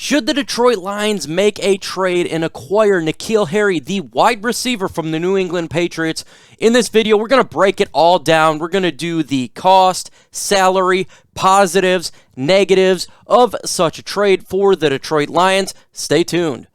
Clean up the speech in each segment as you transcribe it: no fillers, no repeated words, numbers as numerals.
Should the Detroit Lions make a trade and acquire N'Keal Harry, the wide receiver from the New England Patriots? In this video, we're going to break it all down. We're going to do the cost, salary, positives, negatives of such a trade for the Detroit Lions. Stay tuned.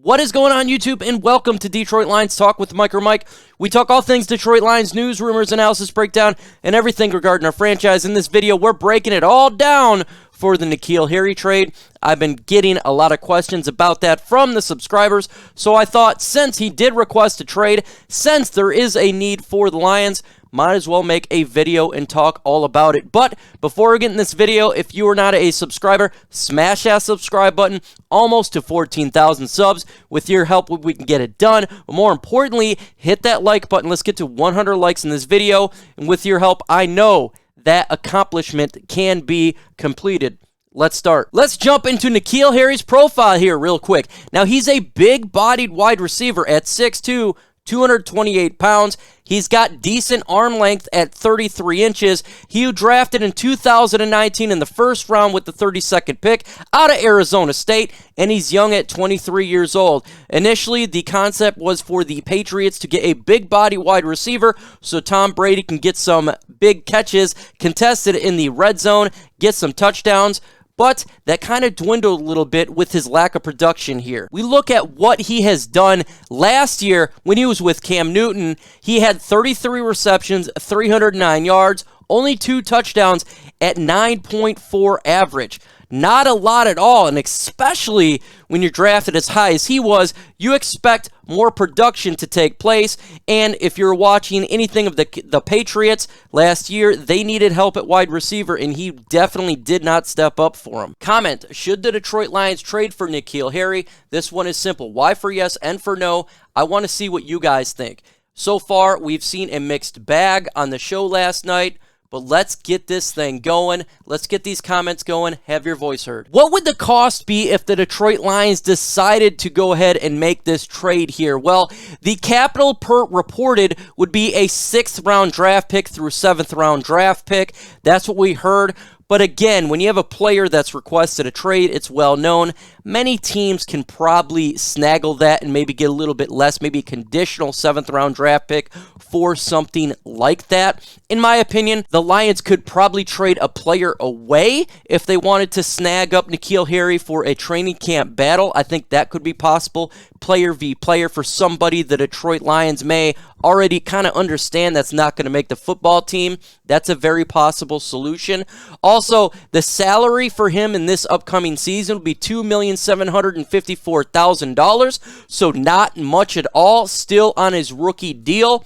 What is going on, YouTube, and welcome to Detroit Lions Talk with MicroMike. We talk all things Detroit Lions news, rumors, analysis, breakdown, and everything regarding our franchise. In this video, we're breaking it all down for the N'Keal Harry trade. I've been getting a lot of questions about that from the subscribers, so I thought since he did request a trade, since there is a need for the Lions, might as well make a video and talk all about it. But before we get in this video, if you are not a subscriber, smash that subscribe button. Almost to 14,000 subs. With your help, we can get it done. But more importantly, hit that like button. Let's get to 100 likes in this video. And with your help, I know that accomplishment can be completed. Let's start. Let's jump into N'Keal Harry's profile here real quick. Now, he's a big-bodied wide receiver at 6'2", 228 pounds. He's got decent arm length at 33 inches. He was drafted in 2019 in the first round with the 32nd pick out of Arizona State, and he's young at 23 years old. Initially, the concept was for the Patriots to get a big body wide receiver so Tom Brady can get some big catches contested in the red zone, get some touchdowns. But that kind of dwindled a little bit with his lack of production here. We look at what he has done last year when he was with Cam Newton. He had 33 receptions, 309 yards, only 2 touchdowns at 9.4 average. Not a lot at all, and especially when you're drafted as high as he was, you expect more production to take place. And if you're watching anything of the Patriots last year, they needed help at wide receiver, and he definitely did not step up for him. Comment, should the Detroit Lions trade for N'Keal Harry? This one is simple. Y for yes, N for no. I want to see what you guys think. So far, we've seen a mixed bag on the show last night. But let's get this thing going. Let's get these comments going. Have your voice heard. What would the cost be if the Detroit Lions decided to go ahead and make this trade here? Well, the capital per reported would be a 6th round draft pick through 7th round draft pick. That's what we heard. But again, when you have a player that's requested a trade, it's well known. Many teams can probably snaggle that and maybe get a little bit less, maybe a conditional 7th round draft pick for something like that. In my opinion, the Lions could probably trade a player away if they wanted to snag up N'Keal Harry for a training camp battle. I think that could be possible. Player v. player for somebody the Detroit Lions may already kind of understand that's not going to make the football team. That's a very possible solution. Also, the salary for him in this upcoming season will be $2,754,000, so not much at all, still on his rookie deal.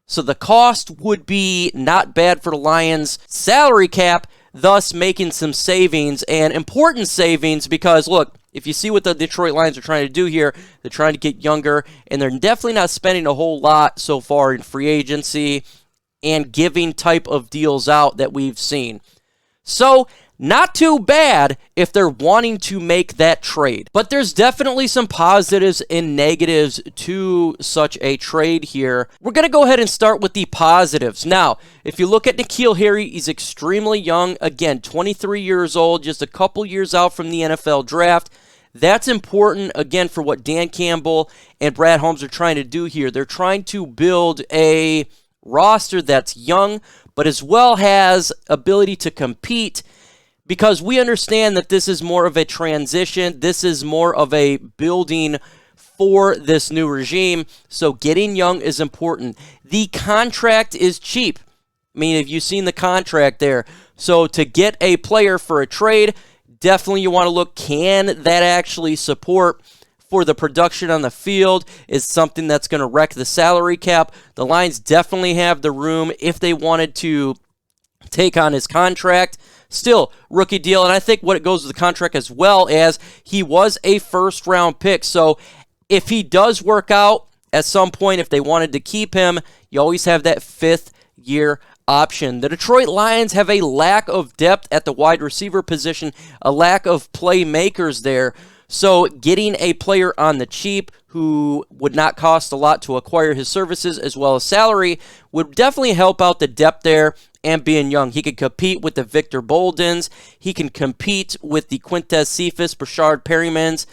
So the cost would be not bad for the Lions' salary cap, thus making some savings, and important savings because, look, if you see what the Detroit Lions are trying to do here, they're trying to get younger, and they're definitely not spending a whole lot so far in free agency and giving type of deals out that we've seen. So, not too bad if they're wanting to make that trade. But there's definitely some positives and negatives to such a trade here. We're going to go ahead and start with the positives. Now, if you look at N'Keal Harry, he's extremely young. Again, 23 years old, just a couple years out from the NFL draft. That's important, again, for what Dan Campbell and Brad Holmes are trying to do here. They're trying to build a roster that's young, but as well has ability to compete, because we understand that this is more of a transition. This is more of a building for this new regime. So getting young is important. The contract is cheap. I mean, have you seen the contract there? So to get a player for a trade, definitely you want to look, can that actually support for the production on the field? Is something that's going to wreck the salary cap. The Lions definitely have the room if they wanted to take on his contract. Still, rookie deal, and I think what it goes with the contract as well as he was a first-round pick. So if he does work out at some point, if they wanted to keep him, you always have that 5th-year option. The Detroit Lions have a lack of depth at the wide receiver position, a lack of playmakers there. So getting a player on the cheap who would not cost a lot to acquire his services as well as salary would definitely help out the depth there. And being young, he could compete with the Victor Boldens. He can compete with the Quintez Cephas, Brashard Perrymans.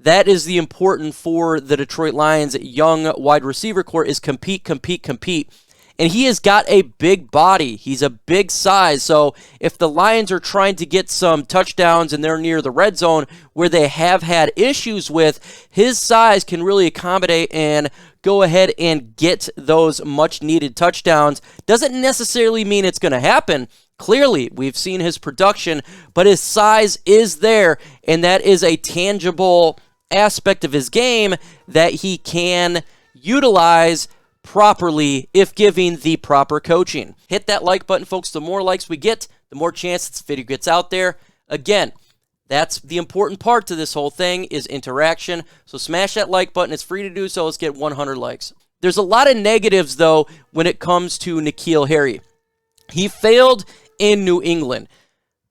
That is the important for the Detroit Lions young wide receiver core is compete, compete, compete. And he has got a big body. He's a big size. So if the Lions are trying to get some touchdowns and they're near the red zone where they have had issues with, his size can really accommodate and go ahead and get those much-needed touchdowns. Doesn't necessarily mean it's going to happen. Clearly, we've seen his production, but his size is there, and that is a tangible aspect of his game that he can utilize properly if given the proper coaching. Hit that like button, folks. The more likes we get, the more chance this video gets out there. Again, that's the important part to this whole thing is interaction. So smash that like button. It's free to do so. Let's get 100 likes. There's a lot of negatives, though, when it comes to N'Keal Harry. He failed in New England.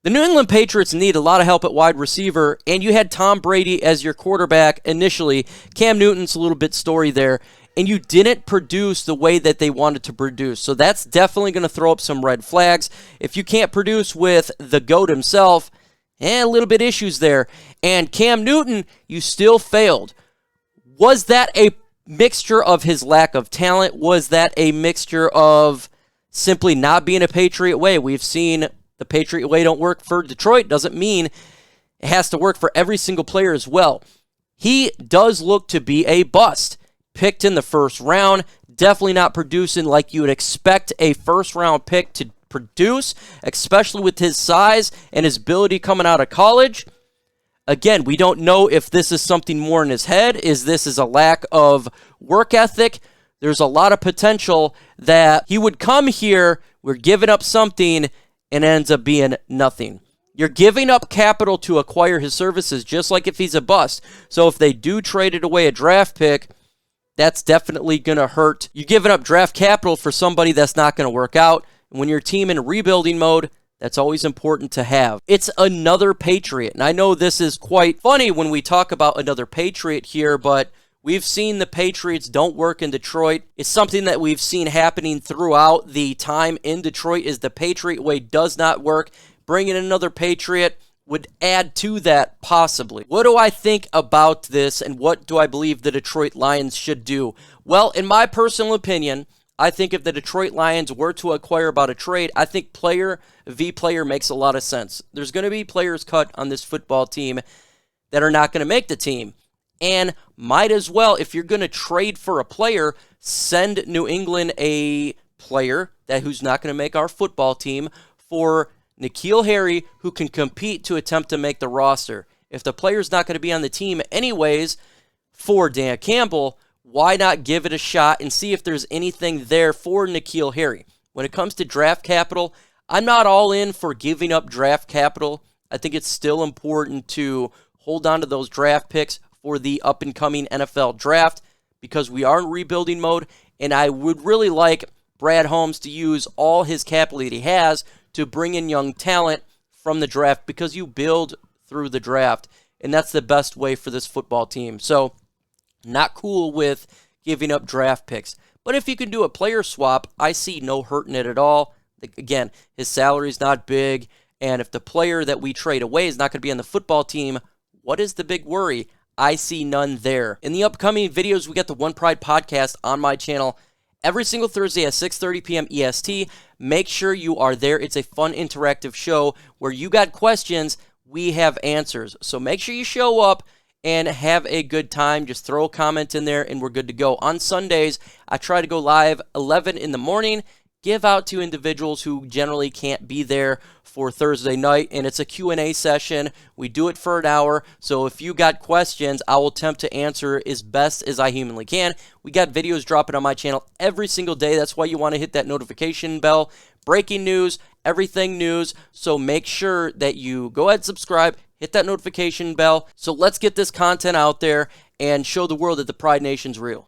The New England Patriots need a lot of help at wide receiver, and you had Tom Brady as your quarterback initially. Cam Newton's a little bit story there, and you didn't produce the way that they wanted to produce. So that's definitely going to throw up some red flags. If you can't produce with the GOAT himself, a little bit issues there. And Cam Newton, you still failed. Was that a mixture of his lack of talent? Was that a mixture of simply not being a Patriot way? We've seen the Patriot way don't work for Detroit. Doesn't mean it has to work for every single player as well. He does look to be a bust. Picked in the first round, definitely not producing like you would expect a first-round pick to produce, especially with his size and his ability coming out of college. Again, we don't know if this is something more in his head. Is this a lack of work ethic? There's a lot of potential that he would come here, we're giving up something, and ends up being nothing. You're giving up capital to acquire his services, just like if he's a bust. So if they do trade it away a draft pick, that's definitely going to hurt. You're giving up draft capital for somebody that's not going to work out. When your team in rebuilding mode, that's always important to have. It's another Patriot. And I know this is quite funny when we talk about another Patriot here, but we've seen the Patriots don't work in Detroit. It's something that we've seen happening throughout the time in Detroit is the Patriot way does not work. Bringing another Patriot would add to that possibly. What do I think about this and what do I believe the Detroit Lions should do? Well, in my personal opinion, I think if the Detroit Lions were to acquire about a trade, I think player v. player makes a lot of sense. There's going to be players cut on this football team that are not going to make the team. And might as well, if you're going to trade for a player, send New England a player who's not going to make our football team for N'Keal Harry, who can compete to attempt to make the roster. If the player's not going to be on the team anyways for Dan Campbell, why not give it a shot and see if there's anything there for N'Keal Harry? When it comes to draft capital, I'm not all in for giving up draft capital. I think it's still important to hold on to those draft picks for the up-and-coming NFL draft because we are in rebuilding mode, and I would really like Brad Holmes to use all his capital that he has to bring in young talent from the draft because you build through the draft, and that's the best way for this football team. So, not cool with giving up draft picks. But if you can do a player swap, I see no hurt in it at all. Again, his salary's not big, and if the player that we trade away is not going to be on the football team, what is the big worry? I see none there. In the upcoming videos, we got the One Pride podcast on my channel every single Thursday at 6:30 p.m. EST. Make sure you are there. It's a fun, interactive show where you got questions, we have answers. So make sure you show up and have a good time. Just throw a comment in there, and we're good to go. On Sundays, I try to go live 11 in the morning, give out to individuals who generally can't be there for Thursday night, and it's a Q&A session. We do it for an hour, so if you got questions, I will attempt to answer as best as I humanly can. We got videos dropping on my channel every single day. That's why you want to hit that notification bell. Breaking news, everything news, so make sure that you go ahead and subscribe, hit that notification bell. So let's get this content out there and show the world that the Pride Nation's real.